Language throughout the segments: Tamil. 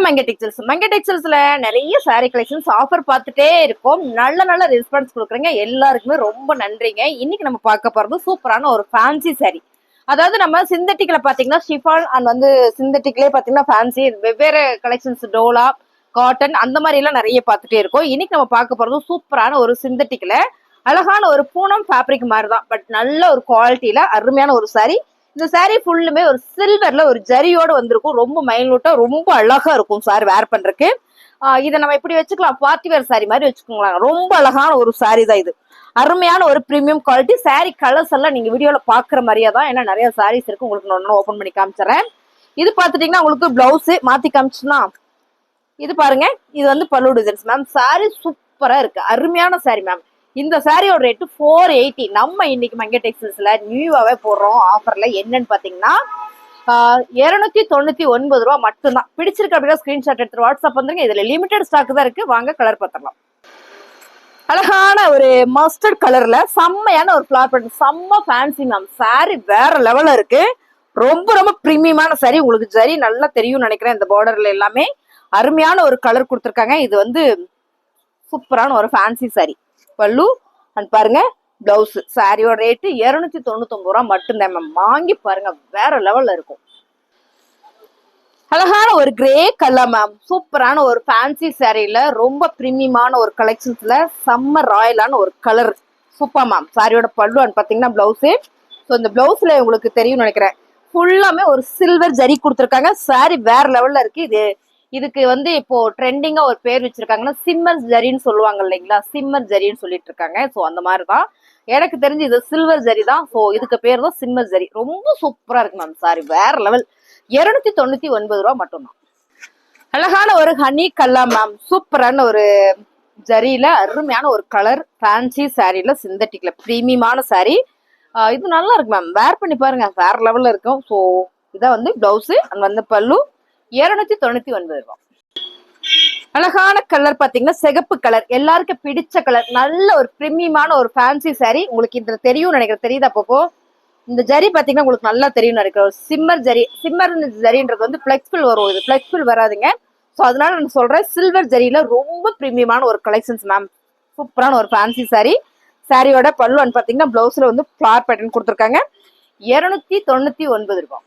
வணக்கம் மங்கை டெக்ஸ்டைல்ஸ். மங்கை டெக்ஸ்டைல்ஸ்ல நிறைய சாரி கலெக்ஷன்ஸ் ஆஃபர் பார்த்துட்டே இருக்கோம். நல்ல ரெஸ்பான்ஸ் கொடுக்குறீங்க, எல்லாருக்குமே ரொம்ப நன்றிங்க. இன்னைக்கு நம்ம பார்க்க போறது சூப்பரான ஒரு ஃபேன்சி சாரி. அதாவது நம்ம சிந்தட்டிக்ல பாத்தீங்கன்னா ஷிஃபான் அண்ட் வந்து சிந்தட்டிக்லயே பாத்தீங்கன்னா ஃபேன்சி வெவ்வேறு கலெக்ஷன்ஸ், டோலா, காட்டன் அந்த மாதிரி எல்லாம் நிறைய பார்த்துட்டே இருக்கோம். இன்னைக்கு நம்ம பார்க்க போறது சூப்பரான ஒரு சிந்தட்டிக்ல அழகான ஒரு பூனம் ஃபேப்ரிக் மாதிரி தான், பட் நல்ல ஒரு குவாலிட்டியில அருமையான ஒரு சாரி. இந்த சாரி ஃபுல்லுமே ஒரு சில்வர்ல ஒரு ஜரியோட வந்திருக்கும். ரொம்ப மைல்யூட்டா ரொம்ப அழகா இருக்கும் சாரி வேர் பண்றதுக்கு. இதை நம்ம இப்படி வச்சுக்கலாம், பார்ட்டி வேர் சாரி மாதிரி வச்சுக்கோங்களேன். ரொம்ப அழகான ஒரு சாரி தான் இது. அருமையான ஒரு பிரீமியம் குவாலிட்டி சாரி. கலர்ஸ் எல்லாம் நீங்க வீடியோல பாக்குற மாதிரியே தான், ஏன்னா நிறைய சாரீஸ் இருக்கு. உங்களுக்கு ஒன்னு ஓபன் பண்ணி காமிச்சிடறேன். இது பாத்துட்டீங்கன்னா உங்களுக்கு பிளவுஸ் மாத்தி காமிச்சுன்னா இது பாருங்க, இது வந்து பல்லு டிசைன்ஸ் மேம். சாரி சூப்பரா இருக்கு, அருமையான சாரி மேம். இந்த சாரியோட ரேட்டு 480. நம்ம இன்னைக்கு மங்கை டெக்ஸ்டைல்ஸ்ல நியூவாவே போடுறோம் ஆஃபர்ல. என்னன்னு பாத்தீங்கன்னா 299 ரூபா மட்டும்தான். பிடிச்சிருக்கு அப்படின்னா ஸ்கிரீன்ஷாட் எடுத்து வாட்ஸ்அப் வந்துருங்க. இதுல லிமிடெட் ஸ்டாக் தான் இருக்கு, வாங்க கலர் பார்த்துடலாம். அழகான ஒரு மஸ்டர்ட் கலர்ல செம்மையான ஒரு ஃபிளார் பண்ணி செம்ம ஃபேன்சி மேம். சாரி வேற லெவல்ல இருக்கு. ரொம்ப பிரீமியமான சாரி. உங்களுக்கு ஜரி நல்லா தெரியும் நினைக்கிறேன். இந்த பார்டர்ல எல்லாமே அருமையான ஒரு கலர் கொடுத்துருக்காங்க. இது வந்து சூப்பரான ஒரு ஃபேன்சி சாரி. பல்லு அண்ட் பாருங்க பிளவுஸ். சாரியோட ரேட்டு 299 ரூபா மட்டும்தான் மேம். வாங்கி பாருங்க, வேற லெவல்ல இருக்கும். அழகான ஒரு கிரே கலர் மேம். சூப்பரான ஒரு ஃபேன்சி சாரியில ரொம்ப பிரீமியமான ஒரு கலெக்ஷன்ஸ்ல செம்ம ராயலான ஒரு கலர். Super ma'am. சாரியோட பல்லு அண்ட் பாத்தீங்கன்னா பிளவுஸ். ஸோ இந்த பிளவுஸ்ல உங்களுக்கு தெரியும் நினைக்கிறேன், ஃபுல்லாமே ஒரு சில்வர் ஜரி கொடுத்துருக்காங்க. சாரி வேற லெவல்ல இருக்கு. இதுக்கு வந்து இப்போ ட்ரெண்டிங்கா ஒரு பேர் வச்சிருக்காங்கன்னா சிம்மர் ஜரின்னு சொல்லுவாங்க இல்லைங்களா, சிம்மர் ஜரின்னு சொல்லிட்டு இருக்காங்க. ஸோ அந்த மாதிரிதான் எனக்கு தெரிஞ்சு இது சில்வர் ஜரி தான். ஸோ இதுக்கு பேர் தான் சிம்மர் ஜரி. ரொம்ப சூப்பரா இருக்கு மேம். சாரி வேற லெவல். 299 ரூபா மட்டும்தான். அழகான ஒரு ஹனி கல்லா மேம். சூப்பரான ஒரு ஜரியில அருமையான ஒரு கலர் ஃபேன்சி சாரியில சிந்தட்டிக்ல பிரீமியமான சாரி. இது நல்லா இருக்கு மேம். வேர் பண்ணி பாருங்க, வேற லெவல்ல இருக்கும். ஸோ இதான் வந்து பிளவுஸ் அண்ட் வந்து பல்லு. 299 ரூபா. அழகான கலர் பாத்தீங்கன்னா சிகப்பு கலர், எல்லாருக்கும் பிடிச்ச கலர். நல்ல ஒரு பிரீமியமான ஒரு ஃபேன்சி சாரி. உங்களுக்கு இந்த தெரியும் நினைக்கிறேன், தெரியுதா அப்பப்போ? இந்த ஜரி பாத்தீங்கன்னா உங்களுக்கு நல்லா தெரியும் நினைக்கிறேன். ஒரு சிம்மர் ஜரி. சிம்மர் ஜரின்றது வந்து பிளெக்ஸ்பிள் வரும், இது பிளெக்ஸ்பிள் வராதுங்க. ஸோ அதனால நான் சொல்றேன், சில்வர் ஜரியில ரொம்ப பிரீமியமான ஒரு கலெக்ஷன்ஸ் மேம். சூப்பரான ஒரு ஃபேன்சி சாரி. சாரியோட பல்லு அண்ட் பாத்தீங்கன்னா பிளவுஸ்ல வந்து ஃபிளார் பேட்டர்ன் கொடுத்துருக்காங்க. 299 ரூபாய்.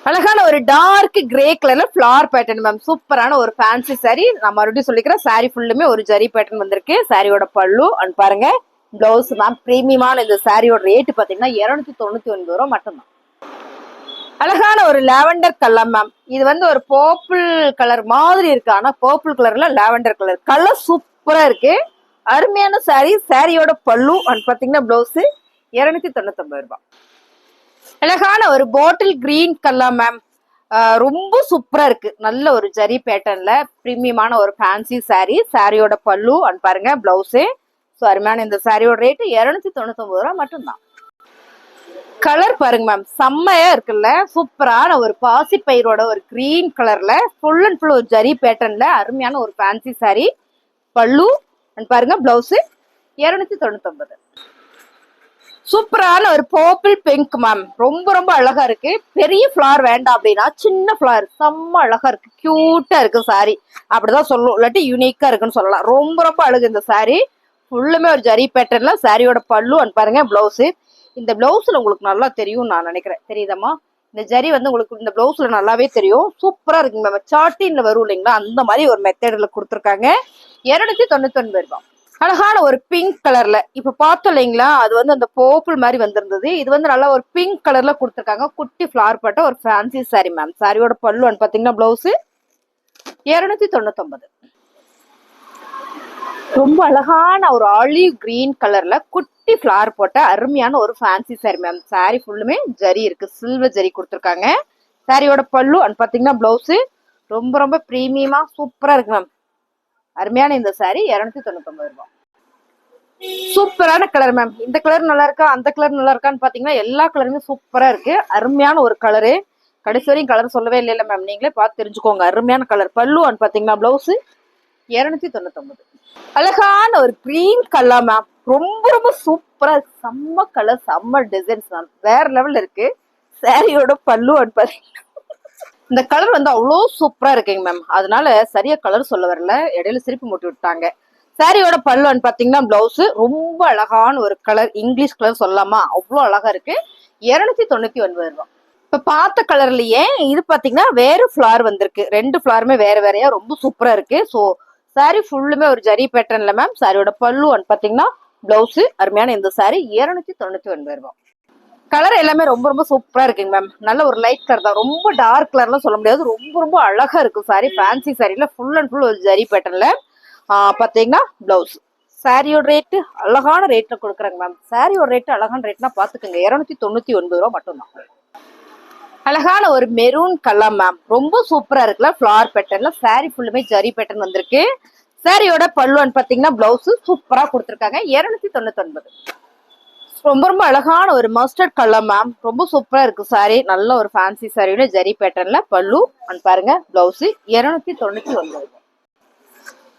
அழகான ஒரு டார்க் கிரே கலர்ல ஃபிளார் பேட்டர்ன் மேம். சூப்பரான ஒரு ஃபேன்சி சாரி. நான் மறுபடியும் சொல்லிக்கிறேன், சாரி ஃபுல்லுமே ஒரு ஜரி பேட்டர்ன் வந்திருக்கு. சாரியோட பல்லு அண்ட் பாருங்க பிளவுஸ் மேம். பிரீமியமான இந்த சாரியோட ரேட்டு பாத்தீங்கன்னா 299 ரூபா மட்டும்தான். அழகான ஒரு லாவெண்டர் கலர் மேம். இது வந்து ஒரு பர்பிள் கலர் மாதிரி இருக்கு, ஆனா பர்பிள் கலர்ல லாவெண்டர் கலர். கலர் சூப்பரா இருக்கு, அருமையான சாரி. சாரியோட பல்லு அண்ட் பாத்தீங்கன்னா பிளவுஸ் 299 ரூபாய். அழகான ஒரு பாட்டில் கிரீன் கலர் மேம். ரொம்ப சூப்பரா இருக்கு. நல்ல ஒரு ஜரி பேட்டர்ன்ல பிரீமியமான ஒரு ஃபேன்சி சாரி. சாரியோட பல்லு அண்ட் பாருங்க பிளவுஸ். ஸோ அருமையான இந்த சாரியோட ரேட்டு 299 ரூபா மட்டும்தான். கலர் பாருங்க மேம், செம்மையா இருக்குல்ல. சூப்பரான ஒரு பாசி பயிரோட ஒரு கிரீன் கலர்ல ஃபுல் அண்ட் ஃபுல் ஒரு ஜரி பேட்டர்ன்ல அருமையான ஒரு ஃபேன்சி சாரி. பல்லு அண்ட் பாருங்க பிளவுஸ் 299. சூப்பரான ஒரு பர்பிள் பிங்க் மேம். ரொம்ப அழகா இருக்கு. பெரிய ஃபிளார் வேண்டாம் அப்படின்னா சின்ன ஃபிளார் செம்ம அழகா இருக்கு, கியூட்டா இருக்கு சாரி. அப்படிதான் சொல்லும், இல்லாட்டி யூனிக்கா இருக்குன்னு சொல்லலாம். ரொம்ப அழகு இந்த சாரி. ஃபுல்லுமே ஒரு ஜரி பேட்டர்ன்ல. சாரியோட பல்லு அண்ட் பாருங்க பிளவுஸ். இந்த பிளவுஸ்ல உங்களுக்கு நல்லா தெரியும் நான் நினைக்கிறேன், தெரியுதம்மா? இந்த ஜரி வந்து உங்களுக்கு இந்த பிளவுஸ்ல நல்லாவே தெரியும். சூப்பரா இருக்கு மேம். சாட்டின்ல வரும் இல்லைங்களா, அந்த மாதிரி ஒரு மெத்தட்ல கொடுத்துருக்காங்க. 299 ரூபாய். அழகான ஒரு பிங்க் கலர்ல இப்ப பார்த்தோம் இல்லைங்களா, அது வந்து அந்த பர்பிள் மாதிரி வந்திருந்தது. இது வந்து நல்லா ஒரு பிங்க் கலர்ல கொடுத்துருக்காங்க. குட்டி ஃபிளார் பட்ட ஒரு ஃபேன்சி சாரி மேம். சாரியோட பல்லு அண்ட் பாத்தீங்கன்னா பிளவுஸ் 299. ரொம்ப அழகான ஒரு ஆலிவ் கிரீன் கலர்ல குட்டி ஃபிளார் போட்ட அருமையான ஒரு ஃபேன்சி சாரி மேம். சாரி ஃபுல்லுமே ஜரி இருக்கு, சில்வர் ஜரி கொடுத்துருக்காங்க. சாரியோட பல்லு அண்ட் பாத்தீங்கன்னா பிளவுஸ். ரொம்ப பிரீமியமா சூப்பரா இருக்கு மேம். அருமையான இந்த சாரி 299 ரூபாய். சூப்பரான கலர் மேம். இந்த கலர் நல்லா இருக்கா, அந்த கலர் நல்லா இருக்கான்னு பாத்தீங்கன்னா எல்லா கலருமே சூப்பரா இருக்கு. அருமையான ஒரு கலரு. கடைசி வரையும் கலர் சொல்லவே இல்லை மேம், நீங்களே பார்த்து தெரிஞ்சுக்கோங்க. அருமையான கலர். பல்லு அண்ட் பாத்தீங்கன்னா பிளவுஸ் 299. அழகான ஒரு கிரீன் கலர் மேம். ரொம்ப சூப்பரா இருக்கு. செம்ம கலர், செம்ம டிசைன்ஸ் மேம். வேற லெவல்ல இருக்கு. சாரியோட பல்லு அண்ட் பாத்தீங்கன்னா இந்த கலர் வந்து அவ்வளோ சூப்பரா இருக்குங்க மேம். அதனால சரியா கலர் சொல்ல வரல, இடையில சிரிப்பு மூட்டி விட்டாங்க. சாரியோட பல்லுன்னு பாத்தீங்கன்னா பிளவுஸ் ரொம்ப அழகான ஒரு கலர், இங்கிலீஷ் கலர் சொல்லாமா, அவ்வளோ அழகா இருக்கு. 299 ரூபாய். இப்ப பார்த்த கலர்லயே இது பாத்தீங்கன்னா வேற ஃபிளார் வந்திருக்கு. 2 ஃபிளாருமே வேற வேறையா ரொம்ப சூப்பரா இருக்கு. ஸோ சாரி ஃபுல்லுமே ஒரு ஜரி பேட்டர்ன்ல மேம். சாரியோட பல்லுன்னு பாத்தீங்கன்னா பிளவுஸ் அருமையான இந்த சாரி 299 ரூபாய். கலர் எல்லாமே ரொம்ப ரொம்ப சூப்பரா இருக்குங்க மேம். நல்ல ஒரு லைட் கலர் தான், ரொம்ப டார்க் கலர்லாம் சொல்ல முடியாது. ரொம்ப ரொம்ப அழகா இருக்கும் சாரி. ஃபேன்சி சாரியில ஃபுல் அண்ட் ஃபுல் ஒரு ஜரி பேட்டர்ன்ல பாத்தீங்கன்னா பிளவுஸ். சாரியோட ரேட்டு அழகான ரேட்ல கொடுக்குறாங்க மேம். சாரியோட ரேட்டு அழகான ரேட்னா பாத்துக்கோங்க, 299 ரூபா மட்டும்தான். அழகான ஒரு மெரூன் கலர் மேம், ரொம்ப சூப்பரா இருக்குல்ல. ஃபிளார் பேட்டர்ன்ல சாரி ஃபுல்லுமே ஜரி பேட்டர்ன் வந்திருக்கு. சாரியோட பல்லுன்னு பாத்தீங்கன்னா பிளவுஸ் சூப்பரா கொடுத்துருக்காங்க, 299. ரொம்ப ரொம்ப அழகான ஒரு மஸ்டர்ட் கலர் மேம், ரொம்ப சூப்பரா இருக்கு சாரி. நல்ல ஒரு ஃபேன்சி சாரியோட ஜரி பேட்டர்ன்ல பல்லு அண்ட் பாருங்க பிளவுஸ் 299.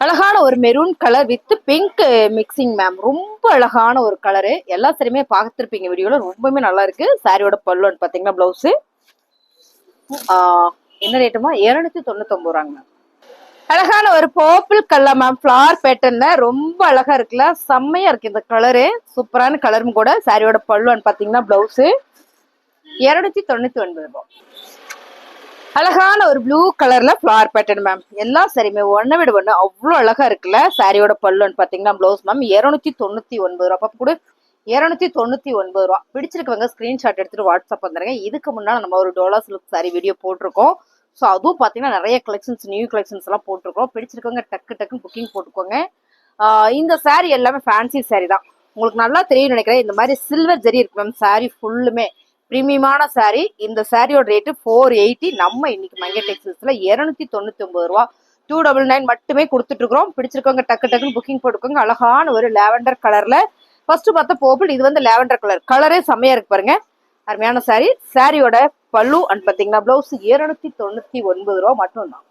அழகான ஒரு maroon colour with pink mixing ma'am, ரொம்ப அழகான ஒரு கலரு. எல்லா சாரியுமே பார்த்துருப்பீங்க வீடியோல, ரொம்பவே நல்லா இருக்கு. சாரியோட பல்லுன்னு பாத்தீங்கன்னா பிளவுஸ் என்ன ரேட்டுமா, 299 ரூபாங்க மேம். அழகான ஒரு பர்பிள் கலர் மேம், ஃபிளார் பேட்டர்ன்ல ரொம்ப அழகா இருக்குல்ல, செம்மையா இருக்கு இந்த கலரு. சூப்பரான கலரும் கூட. சாரியோட பல்லுன்னு பாத்தீங்கன்னா பிளவுஸ் 299 ரூபாய். அழகான ஒரு ப்ளூ கலர்ல ஃபிளார் பேட்டர்ன் மேம். எல்லா சாரியுமே ஒன்ன விட ஒண்ணு அவ்வளோ அழகா இருக்குல்ல. சாரியோட பல்லுன்னு பாத்தீங்கன்னா பிளவுஸ் மேம் 299 ரூபாய். கூட 299 ரூபாய். பிடிச்சிருக்கவங்க ஸ்கிரீன்ஷாட் எடுத்துட்டு வாட்ஸ்அப் வந்துருங்க. இதுக்கு முன்னாடி நம்ம ஒரு டோலா சில்க் சாரி வீடியோ போட்டிருக்கோம். ஸோ அதுவும் பார்த்தீங்கன்னா நிறைய கலெக்ஷன்ஸ், நியூ கலெக்ஷன்ஸ் எல்லாம் போட்டிருக்கோம். பிடிச்சிருக்கவங்க டக்கு டக்குன்னு புக்கிங் போட்டுக்கோங்க. இந்த சாரி எல்லாமே ஃபேன்சி சாரி தான், உங்களுக்கு நல்லா தெரியும் நினைக்கிறேன். இந்த மாதிரி சில்வர் ஜரி இருக்கு மேம். சாரி ஃபுல்லுமே பிரீமியமான சாரி. இந்த சாரியோட ரேட்டு 480. நம்ம இன்னைக்கு மங்கை டெக்ஸ்டைல்ஸ்ல 299 ரூபா 299 மட்டுமே கொடுத்துட்டு இருக்கிறோம். பிடிச்சிருக்கவங்க டக்கு டக்குன்னு புக்கிங் போட்டுக்கோங்க. அழகான ஒரு லாவெண்டர் கலர்ல ஃபர்ஸ்ட் பார்த்தா பர்பிள், இது வந்து லாவெண்டர் கலர். கலரே செம்மையா இருக்கு பாருங்க, அருமையான சாரி. சாரியோட பல்லு அண்ட் பாத்தீங்கன்னா பிளவுஸ் 299 ரூபா மட்டும்தான்.